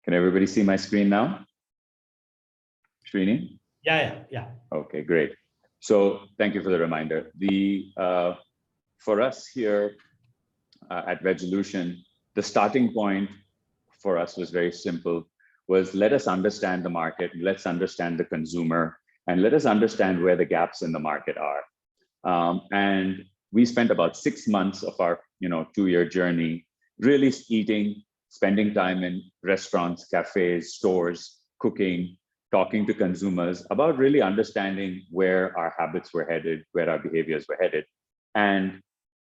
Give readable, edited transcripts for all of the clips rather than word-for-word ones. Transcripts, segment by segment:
Can everybody see my screen now? Srini? Yeah. Okay, great. So thank you for the reminder. For us here at Vegolution, the starting point for us was very simple, was let us understand the market, let's understand the consumer, and let us understand where the gaps in the market are. And we spent about 6 months of our 2-year journey really spending time in restaurants, cafes, stores, cooking, talking to consumers about really understanding where our habits were headed, where our behaviors were headed. And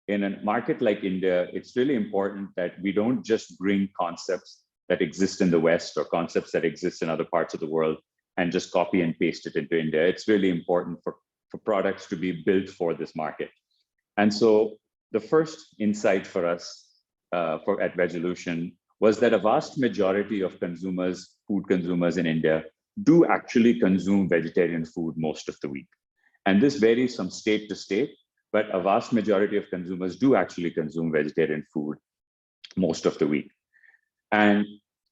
in a market like India, it's really important that we don't just bring concepts that exist in the West or concepts that exist in other parts of the world and just copy and paste it into India. It's really important for products to be built for this market. And so the first insight for us at Vegolution was that a vast majority of consumers, food consumers in India, do actually consume vegetarian food most of the week. And this varies from state to state, but a vast majority of consumers do actually consume vegetarian food most of the week. And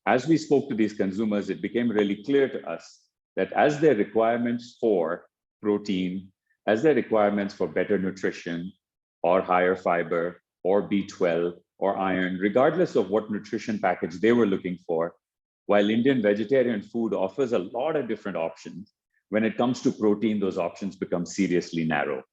as we spoke to these consumers, it became really clear to us that as their requirements for protein, as their requirements for better nutrition or higher fiber or B12 or iron, regardless of what nutrition package they were looking for, while Indian vegetarian food offers a lot of different options, when it comes to protein, those options become seriously narrow.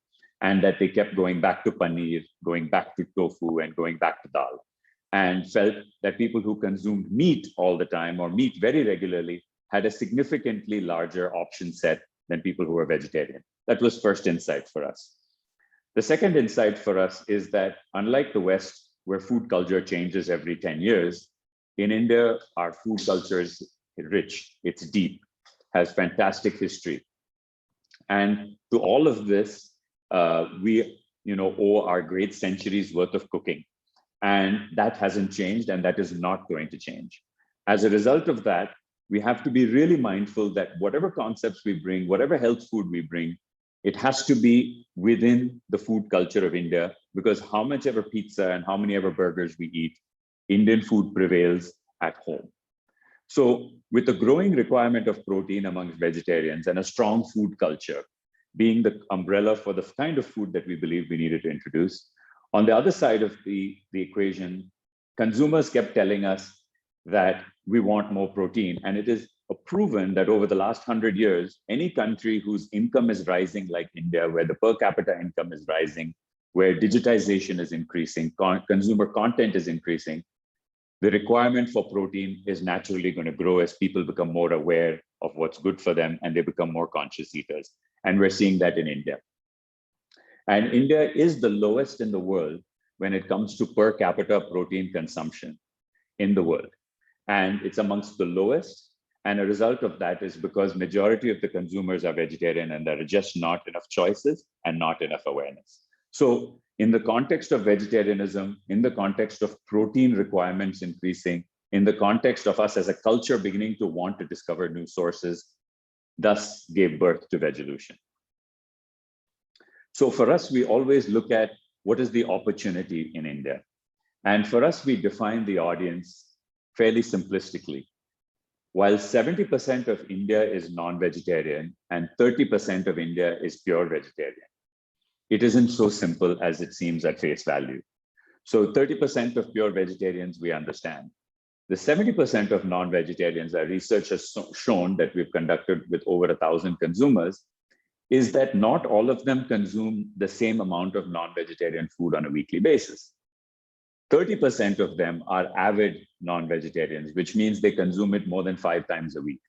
And that they kept going back to paneer, going back to tofu, and going back to dal, and felt that people who consumed meat all the time or meat very regularly had a significantly larger option set than people who were vegetarian. That was first insight for us. The second insight for us is that unlike the West, where food culture changes every 10 years, in India, our food culture is rich, it's deep, has fantastic history. And to all of this, we owe our great centuries worth of cooking. And that hasn't changed, and that is not going to change. As a result of that, we have to be really mindful that whatever concepts we bring, whatever health food we bring, it has to be within the food culture of India, because how much ever pizza and how many ever burgers we eat, Indian food prevails at home. So with the growing requirement of protein amongst vegetarians and a strong food culture being the umbrella for the kind of food that we believe we needed to introduce, on the other side of the equation, consumers kept telling us that we want more protein. And it is proven that over the last 100 years, any country whose income is rising like India, where the per capita income is rising, where digitization is increasing, consumer content is increasing, the requirement for protein is naturally going to grow as people become more aware of what's good for them and they become more conscious eaters. And we're seeing that in India. And India is the lowest in the world when it comes to per capita protein consumption in the world. And it's amongst the lowest. And a result of that is because majority of the consumers are vegetarian and there are just not enough choices and not enough awareness. So in the context of vegetarianism, in the context of protein requirements increasing, in the context of us as a culture beginning to want to discover new sources, thus gave birth to Vegolution. So for us, we always look at what is the opportunity in India. And for us, we define the audience fairly simplistically. While 70% of India is non-vegetarian and 30% of India is pure vegetarian, it isn't so simple as it seems at face value. So 30% of pure vegetarians, we understand. The 70% of non-vegetarians, our research has shown that we've conducted with over 1,000 consumers, is that not all of them consume the same amount of non-vegetarian food on a weekly basis. 30% of them are avid non-vegetarians, which means they consume it more than 5 times a week.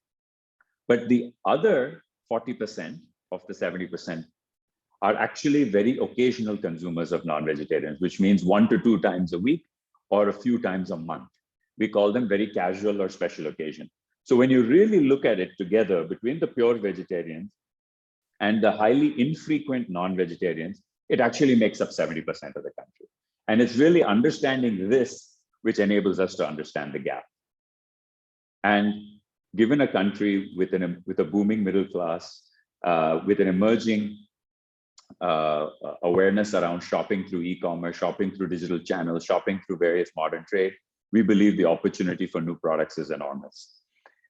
But the other 40% of the 70% are actually very occasional consumers of non-vegetarians, which means 1 to 2 times a week or a few times a month. We call them very casual or special occasion. So when you really look at it together between the pure vegetarians and the highly infrequent non-vegetarians, it actually makes up 70% of the country. And it's really understanding this which enables us to understand the gap. And given a country with a booming middle class, with an emerging awareness around shopping through e-commerce, shopping through digital channels, shopping through various modern trade, we believe the opportunity for new products is enormous.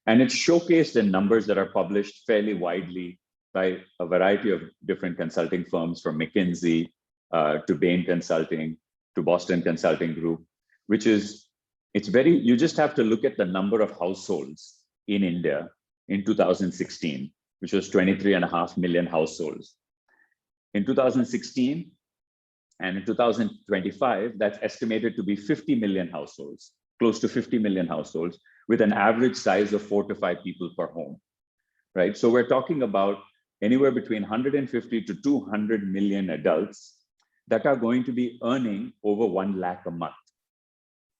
And it's showcased in numbers that are published fairly widely by a variety of different consulting firms, from McKinsey to Bain Consulting to Boston Consulting Group, which is, you just have to look at the number of households in India in 2016, which was 23.5 million households. In 2016 and in 2025, that's estimated to be 50 million households, close to 50 million households, with an average size of 4 to 5 people per home, right? So we're talking about anywhere between 150 to 200 million adults that are going to be earning over 1 lakh a month,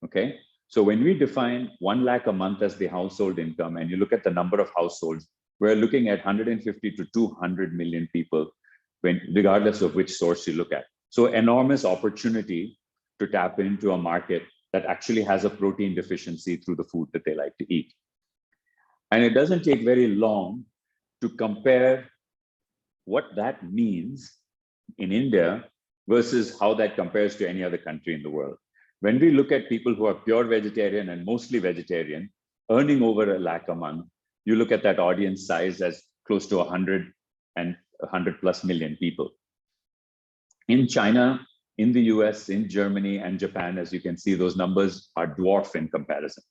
okay? So when we define 1 lakh a month as the household income, and you look at the number of households, we're looking at 150 to 200 million people, regardless of which source you look at. So enormous opportunity to tap into a market that actually has a protein deficiency through the food that they like to eat. And it doesn't take very long to compare what that means in India versus how that compares to any other country in the world. When we look at people who are pure vegetarian and mostly vegetarian, earning over 1 lakh a month, you look at that audience size as close to 100 plus million people. In China, in the US, in Germany and Japan, as you can see, those numbers are dwarf in comparison.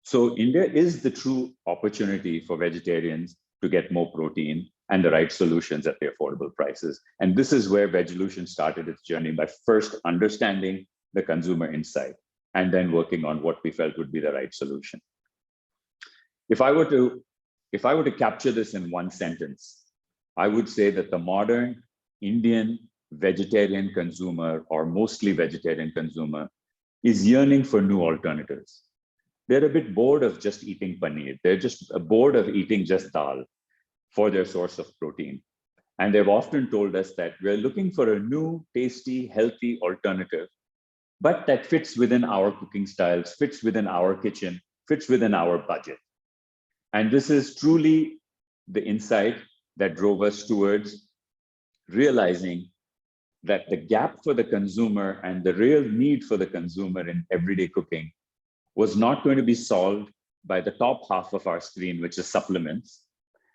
So India is the true opportunity for vegetarians to get more protein and the right solutions at the affordable prices. And this is where Vegolution started its journey, by first understanding the consumer insight and then working on what we felt would be the right solution. If I were to capture this in one sentence, I would say that the modern Indian vegetarian consumer, or mostly vegetarian consumer, is yearning for new alternatives. They're a bit bored of just eating paneer. They're just bored of eating just dal for their source of protein. And they've often told us that we're looking for a new, tasty, healthy alternative, but that fits within our cooking styles, fits within our kitchen, fits within our budget. And this is truly the insight that drove us towards realizing that the gap for the consumer and the real need for the consumer in everyday cooking was not going to be solved by the top half of our screen, which is supplements,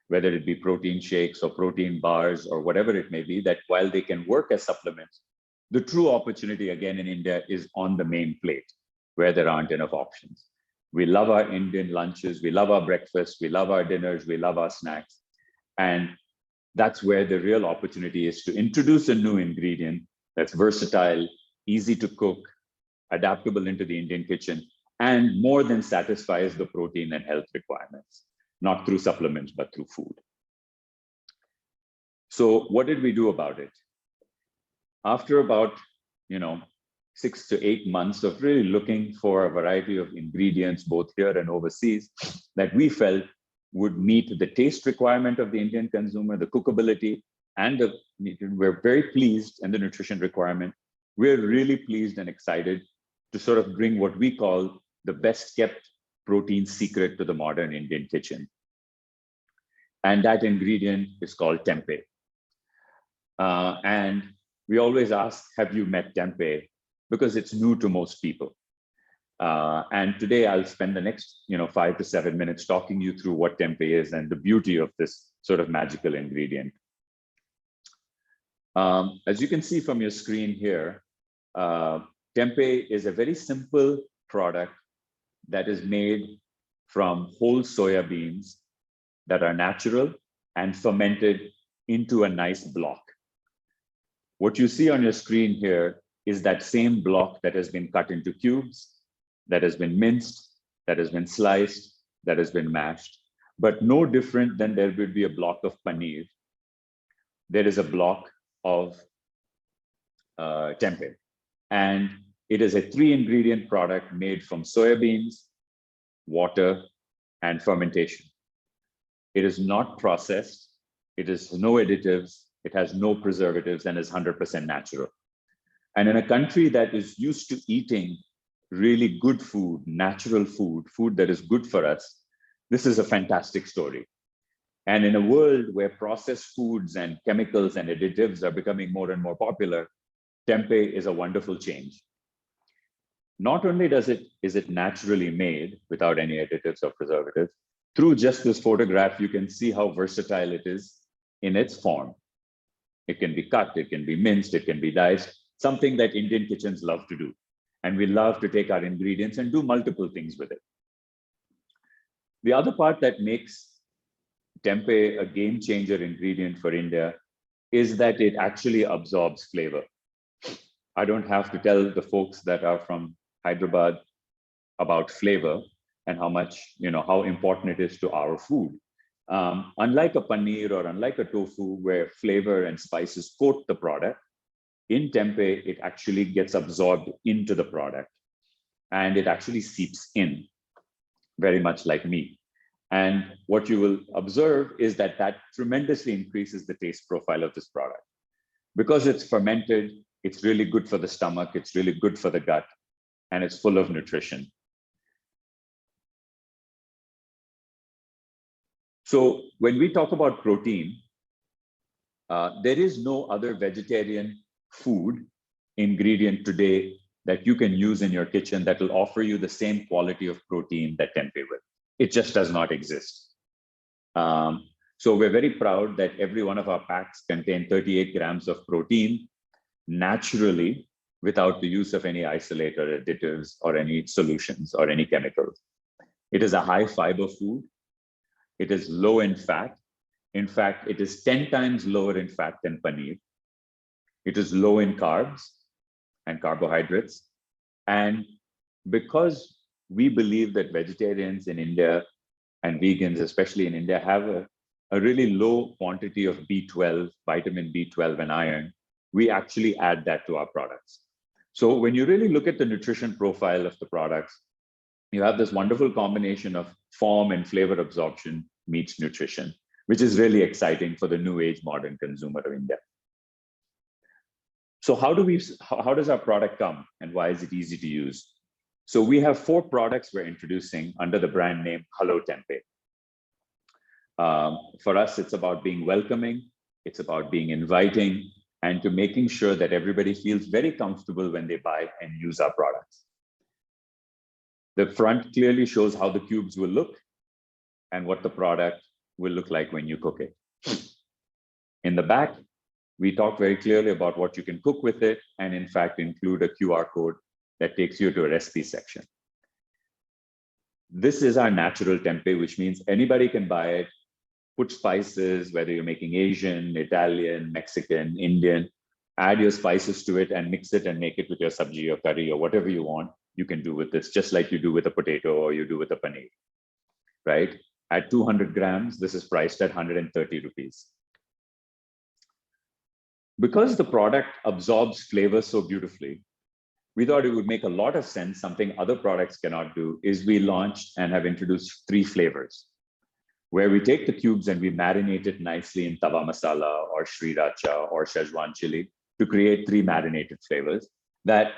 whether it be protein shakes or protein bars or whatever it may be, that while they can work as supplements, the true opportunity again in India is on the main plate, where there aren't enough options. We love our Indian lunches, we love our breakfasts, we love our dinners, we love our snacks. And that's where the real opportunity is, to introduce a new ingredient that's versatile, easy to cook, adaptable into the Indian kitchen, and more than satisfies the protein and health requirements, not through supplements, but through food. So what did we do about it? After about 6 to 8 months of really looking for a variety of ingredients, both here and overseas, that we felt would meet the taste requirement of the Indian consumer, the cookability, and we're very pleased, and the nutrition requirement. We're really pleased and excited to sort of bring what we call the best kept protein secret to the modern Indian kitchen. And that ingredient is called tempeh. And we always ask, have you met tempeh? Because it's new to most people. And today I'll spend the next 5 to 7 minutes talking you through what tempeh is and the beauty of this sort of magical ingredient. As you can see from your screen here, tempeh is a very simple product that is made from whole soya beans that are natural and fermented into a nice block. What you see on your screen here is that same block that has been cut into cubes, that has been minced, that has been sliced, that has been mashed. But no different than there would be a block of paneer, there is a block of tempeh. And it is a 3-ingredient product made from soybeans, water, and fermentation. It is not processed, it is no additives, it has no preservatives, and is 100% natural. And in a country that is used to eating really good food, natural food, food that is good for us, this is a fantastic story. And in a world where processed foods and chemicals and additives are becoming more and more popular, tempeh is a wonderful change. Not only is it naturally made without any additives or preservatives, through just this photograph, you can see how versatile it is in its form. It can be cut, it can be minced, it can be diced, something that Indian kitchens love to do. And we love to take our ingredients and do multiple things with it. The other part that makes tempeh a game changer ingredient for India is that it actually absorbs flavor. I don't have to tell the folks that are from Hyderabad about flavor and how much, how important it is to our food. Unlike a paneer or unlike a tofu where flavor and spices coat the product, in tempeh, it actually gets absorbed into the product and it actually seeps in, very much like meat. And what you will observe is that that tremendously increases the taste profile of this product. Because it's fermented, it's really good for the stomach, it's really good for the gut, and it's full of nutrition. So when we talk about protein, there is no other vegetarian food ingredient today that you can use in your kitchen that will offer you the same quality of protein that tempeh will. It just does not exist. So we're very proud that every one of our packs contain 38 grams of protein naturally without the use of any isolate or additives or any solutions or any chemicals. It is a high fiber food. It is low in fat. In fact, it is 10 times lower in fat than paneer. It is low in carbs and carbohydrates. And because we believe that vegetarians in India and vegans, especially in India, have a really low quantity of B12, vitamin B12 and iron, we actually add that to our products. So when you really look at the nutrition profile of the products, you have this wonderful combination of form and flavor absorption meets nutrition, which is really exciting for the new age modern consumer of India. So how does our product come and why is it easy to use? So we have 4 products we're introducing under the brand name Hello Tempeh. For us, it's about being welcoming, it's about being inviting, and to making sure that everybody feels very comfortable when they buy and use our products. The front clearly shows how the cubes will look and what the product will look like when you cook it. In the back, we talk very clearly about what you can cook with it and in fact include a QR code that takes you to a recipe section. This is our natural tempeh, which means anybody can buy it, put spices, whether you're making Asian, Italian, Mexican, Indian, add your spices to it and mix it and make it with your sabji or curry or whatever you want, you can do with this, just like you do with a potato or you do with a paneer, right? At 200 grams, this is priced at 130 rupees. Because the product absorbs flavor so beautifully, we thought it would make a lot of sense. Something other products cannot do is we launched and have introduced 3 flavors where we take the cubes and we marinate it nicely in tawa masala or sriracha or Szechuan chili to create 3 marinated flavors that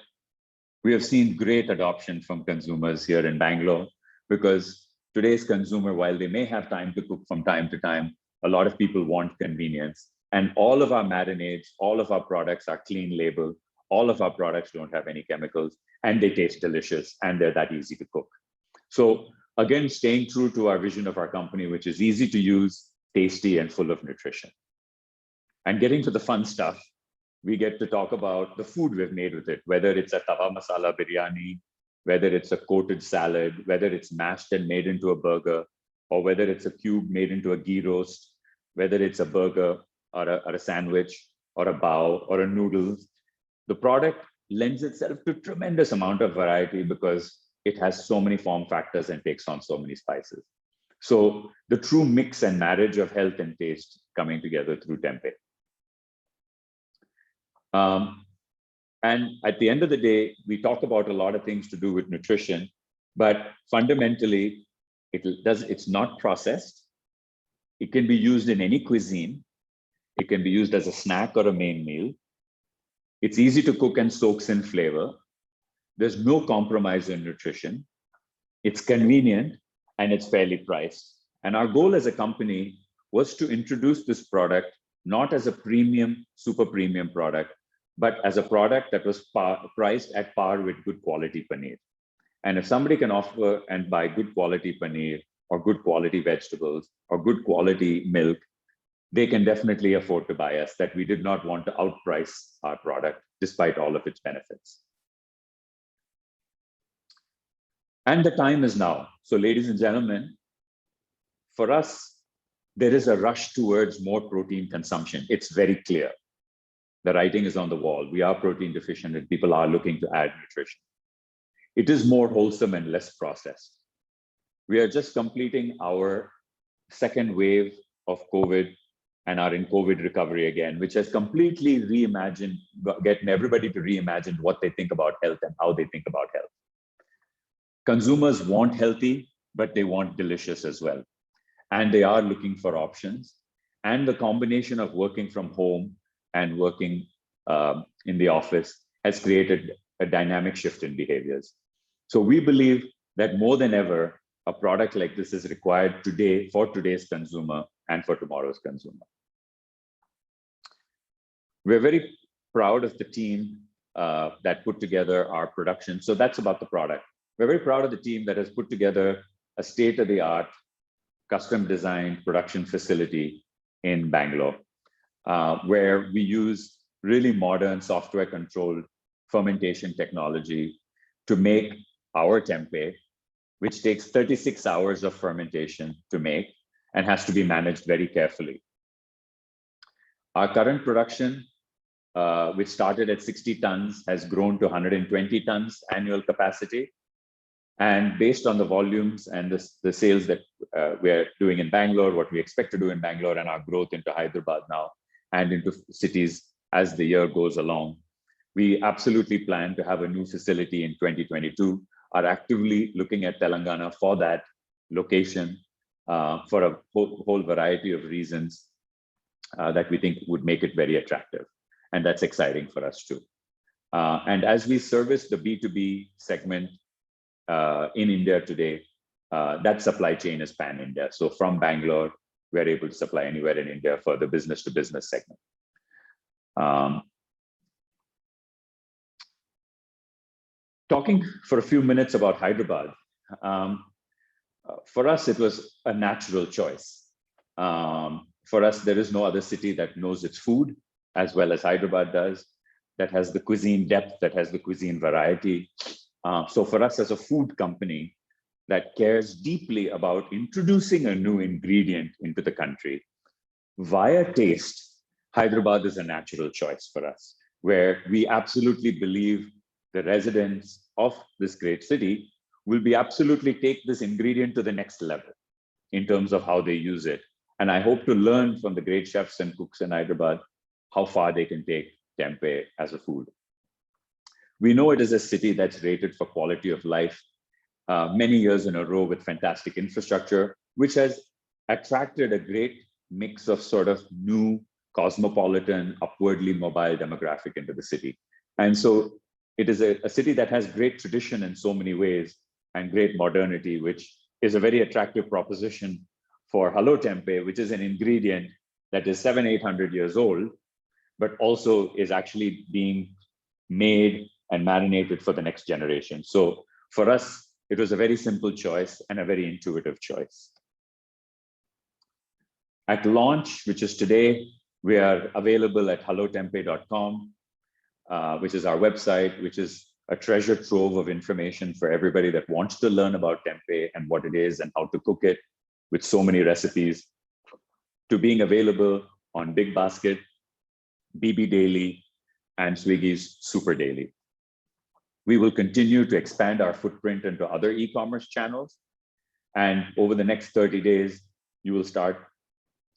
we have seen great adoption from consumers here in Bangalore, because today's consumer, while they may have time to cook from time to time, a lot of people want convenience. And all of our marinades, all of our products are clean label. All of our products don't have any chemicals and they taste delicious and they're that easy to cook. So again, staying true to our vision of our company, which is easy to use, tasty and full of nutrition. And getting to the fun stuff, we get to talk about the food we've made with it, whether it's a tawa masala biryani, whether it's a coated salad, whether it's mashed and made into a burger, or whether it's a cube made into a ghee roast, whether it's a burger or a sandwich or a bao or a noodle. The product lends itself to tremendous amount of variety because it has so many form factors and takes on so many spices. So the true mix and marriage of health and taste coming together through tempeh. And at the end of the day, we talk about a lot of things to do with nutrition, but fundamentally, it's not processed. It can be used in any cuisine. It can be used as a snack or a main meal. It's easy to cook and soaks in flavor. There's no compromise in nutrition. It's convenient and it's fairly priced. And our goal as a company was to introduce this product not as a premium, super premium product, but as a product that was priced at par with good quality paneer. And if somebody can offer and buy good quality paneer or good quality vegetables or good quality milk, they can definitely afford to buy us, that we did not want to outprice our product despite all of its benefits. And the time is now. So ladies and gentlemen, for us, there is a rush towards more protein consumption. It's very clear. The writing is on the wall. We are protein deficient and people are looking to add nutrition. It is more wholesome and less processed. We are just completing our second wave of COVID and are in COVID recovery again, which has completely reimagined, getting everybody to reimagine what they think about health and how they think about health. Consumers want healthy, but they want delicious as well. And they are looking for options. And the combination of working from home and working in the office has created a dynamic shift in behaviors. So we believe that more than ever, a product like this is required today for today's consumer and for tomorrow's consumer. We're very proud of the team that put together our production. So that's about the product. We're very proud of the team that has put together a state-of-the-art, custom-designed production facility in Bangalore, where we use really modern software-controlled fermentation technology to make our tempeh, which takes 36 hours of fermentation to make and has to be managed very carefully. Our current production, which started at 60 tons, has grown to 120 tons annual capacity. And based on the volumes and the sales that we're doing in Bangalore, what we expect to do in Bangalore and our growth into Hyderabad now and into cities as the year goes along, we absolutely plan to have a new facility in 2022, are actively looking at Telangana for that location for a whole variety of reasons that we think would make it very attractive. And that's exciting for us too. And as we service the B2B segment in India today, that supply chain is pan-India. So from Bangalore, we're able to supply anywhere in India for the business-to-business segment. Talking for a few minutes about Hyderabad, for us, it was a natural choice. For us, there is no other city that knows its food as well as Hyderabad does, that has the cuisine depth, that has the cuisine variety. So for us as a food company that cares deeply about introducing a new ingredient into the country via taste, Hyderabad is a natural choice for us, where we absolutely believe the residents of this great city will be absolutely take this ingredient to the next level in terms of how they use it. And I hope to learn from the great chefs and cooks in Hyderabad how far they can take tempeh as a food. We know it is a city that's rated for quality of life many years in a row with fantastic infrastructure, which has attracted a great mix of sort of new cosmopolitan, upwardly mobile demographic into the city. And so it is a city that has great tradition in so many ways and great modernity, which is a very attractive proposition for Hello Tempeh, which is an ingredient that is 700-800 years old, but also is actually being made and marinated for the next generation. So for us, it was a very simple choice and a very intuitive choice. At launch, which is today, we are available at hellotempeh.com, which is our website, which is a treasure trove of information for everybody that wants to learn about tempeh and what it is and how to cook it with so many recipes, to being available on Big Basket, BB Daily, and Swiggy's Super Daily. We will continue to expand our footprint into other e-commerce channels. And over the next 30 days, you will start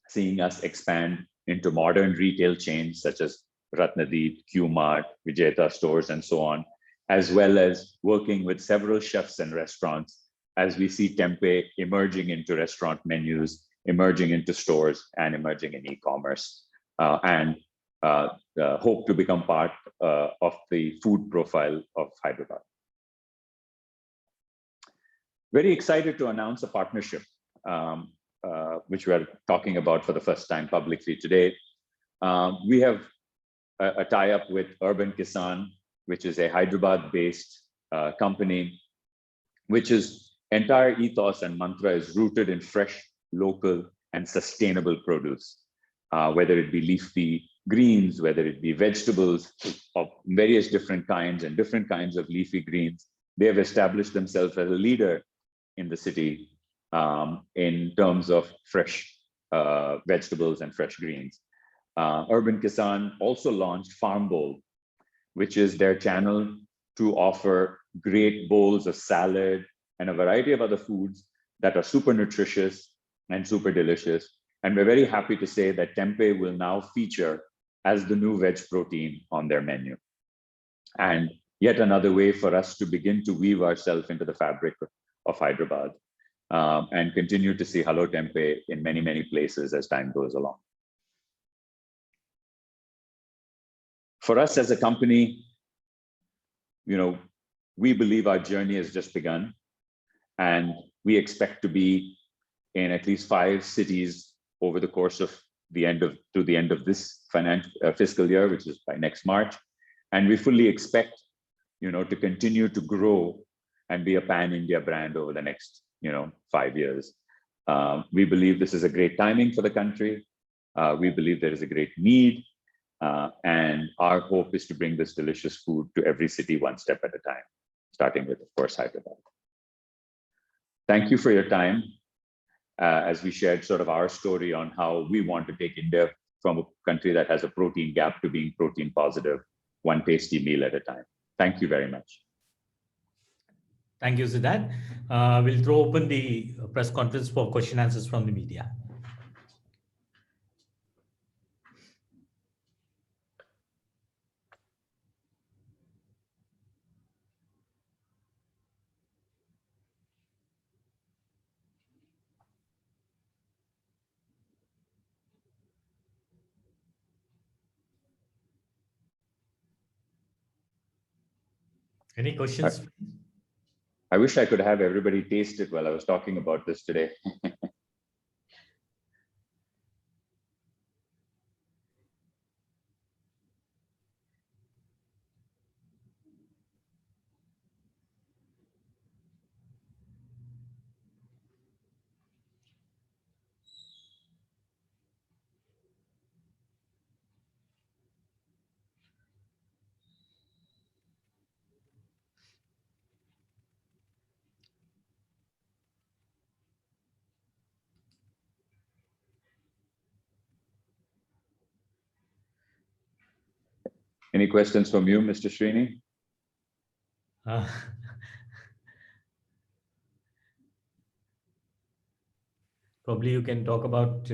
seeing us expand into modern retail chains such as Ratnadeep, Q-Mart, Vijayata stores, and so on, as well as working with several chefs and restaurants as we see tempeh emerging into restaurant menus, emerging into stores, and emerging in e-commerce, and hope to become part of the food profile of Hyderabad. Very excited to announce a partnership, which we are talking about for the first time publicly today. We have a tie-up with Urban Kissan, which is a Hyderabad-based company, which is entire ethos and mantra is rooted in fresh, local, and sustainable produce, whether it be leafy greens, whether it be vegetables of various different kinds and different kinds of leafy greens. They have established themselves as a leader in the city in terms of fresh vegetables and fresh greens. Urban Kissan also launched Farm Bowl, which is their channel to offer great bowls of salad and a variety of other foods that are super nutritious and super delicious. And we're very happy to say that tempeh will now feature as the new veg protein on their menu. And yet another way for us to begin to weave ourselves into the fabric of Hyderabad and continue to see Hello Tempeh in many, many places as time goes along. For us as a company, we believe our journey has just begun, and we expect to be in at least 5 cities over the course of the end of this fiscal year, which is by next March. And we fully expect, to continue to grow and be a pan-India brand over the next, 5 years. We believe this is a great timing for the country. We believe there is a great need. And our hope is to bring this delicious food to every city one step at a time, starting with, of course, Hyderabad. Thank you for your time as we shared sort of our story on how we want to take India from a country that has a protein gap to being protein positive, one tasty meal at a time. Thank you very much. Thank you, Siddharth. We'll throw open the press conference for question answers from the media. Any questions? I wish I could have everybody taste it while I was talking about this today. Any questions from you, Mr. Srini? Probably you can talk about,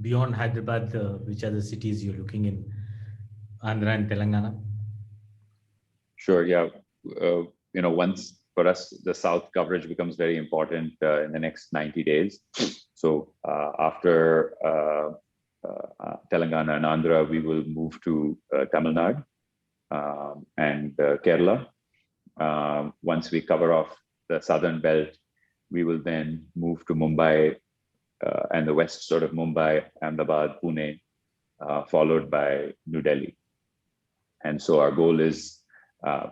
beyond Hyderabad, which are the cities you're looking in Andhra and Telangana? Sure, yeah. Once for us, the South coverage becomes very important in the next 90 days. So after Telangana and Andhra, we will move to Tamil Nadu and Kerala. Once we cover off the southern belt, we will then move to Mumbai and the west, sort of Mumbai, Ahmedabad, Pune, followed by New Delhi. And so our goal is,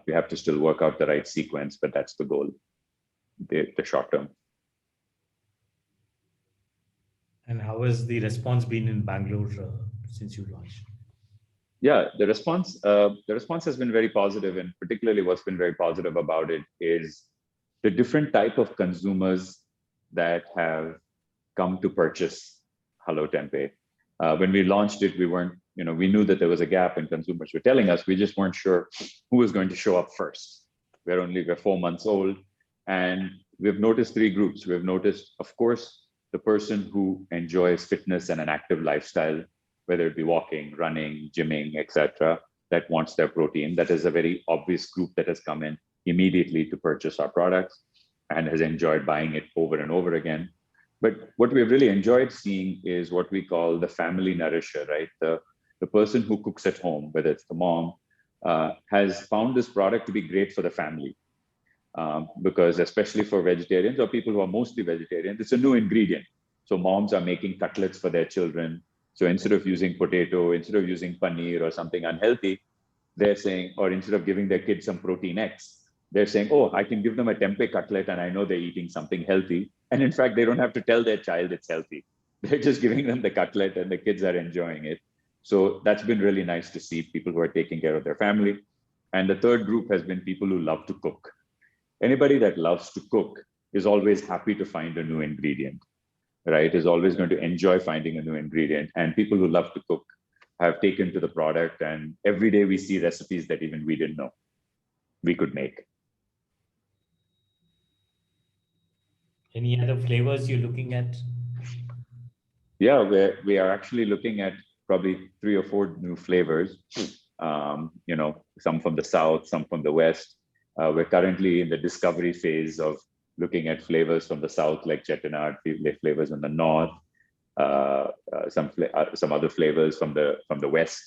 we have to still work out the right sequence, but that's the goal, the short term. And how has the response been in Bangalore since you launched? Yeah, the response has been very positive, and particularly what's been very positive about it is the different type of consumers that have come to purchase Hello Tempeh. When we launched it, we weren't, we knew that there was a gap, and consumers were telling us, we just weren't sure who was going to show up first. We're 4 months old, and we've noticed 3 groups. We've noticed, of course, the person who enjoys fitness and an active lifestyle, whether it be walking, running, gymming, etc., that wants their protein. That is a very obvious group that has come in immediately to purchase our products and has enjoyed buying it over and over again. But what we've really enjoyed seeing is what we call the family nourisher, right? The person who cooks at home, whether it's the mom, has found this product to be great for the family. Because especially for vegetarians or people who are mostly vegetarians, it's a new ingredient. So moms are making cutlets for their children. So instead of using potato, instead of using paneer or something unhealthy, they're saying, or instead of giving their kids some protein X, they're saying, oh, I can give them a tempeh cutlet and I know they're eating something healthy. And in fact, they don't have to tell their child it's healthy. They're just giving them the cutlet and the kids are enjoying it. So that's been really nice to see, people who are taking care of their family. And the third group has been people who love to cook. Anybody that loves to cook is always happy to find a new ingredient, right? Is always going to enjoy finding a new ingredient. And people who love to cook have taken to the product. And every day we see recipes that even we didn't know we could make. Any other flavors you're looking at? Yeah, we are actually looking at probably 3 or 4 new flavors. Some from the south, some from the west. We're currently in the discovery phase of looking at flavors from the south, like Chettinad, flavors in the north, some other flavors from the west,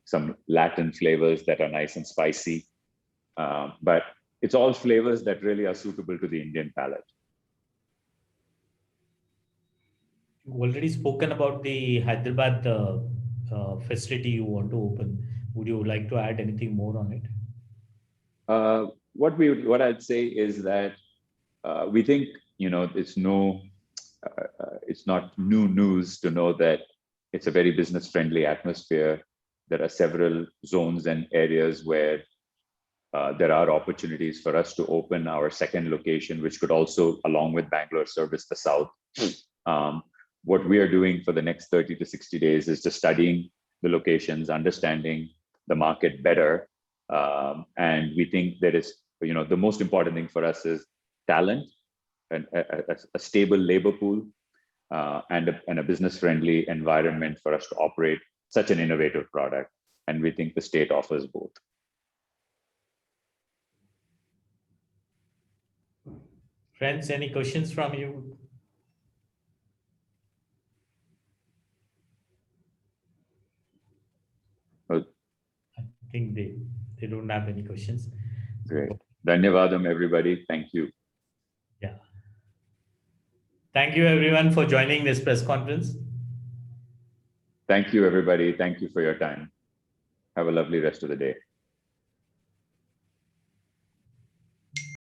some Latin flavors that are nice and spicy. But it's all flavors that really are suitable to the Indian palate. You've already spoken about the Hyderabad facility you want to open. Would you like to add anything more on it? What I'd say is that we think, it's not new news to know that it's a very business friendly atmosphere. There are several zones and areas where there are opportunities for us to open our second location, which could also, along with Bangalore, service the south. What we are doing for the next 30 to 60 days is just studying the locations, understanding the market better. And we think that is, the most important thing for us is talent and a stable labor pool and a business-friendly environment for us to operate such an innovative product. And we think the state offers both. Friends, any questions from you? I think they don't have any questions. Great. Dhanyavadam, everybody. Thank you. Yeah. Thank you, everyone, for joining this press conference. Thank you, everybody. Thank you for your time. Have a lovely rest of the day.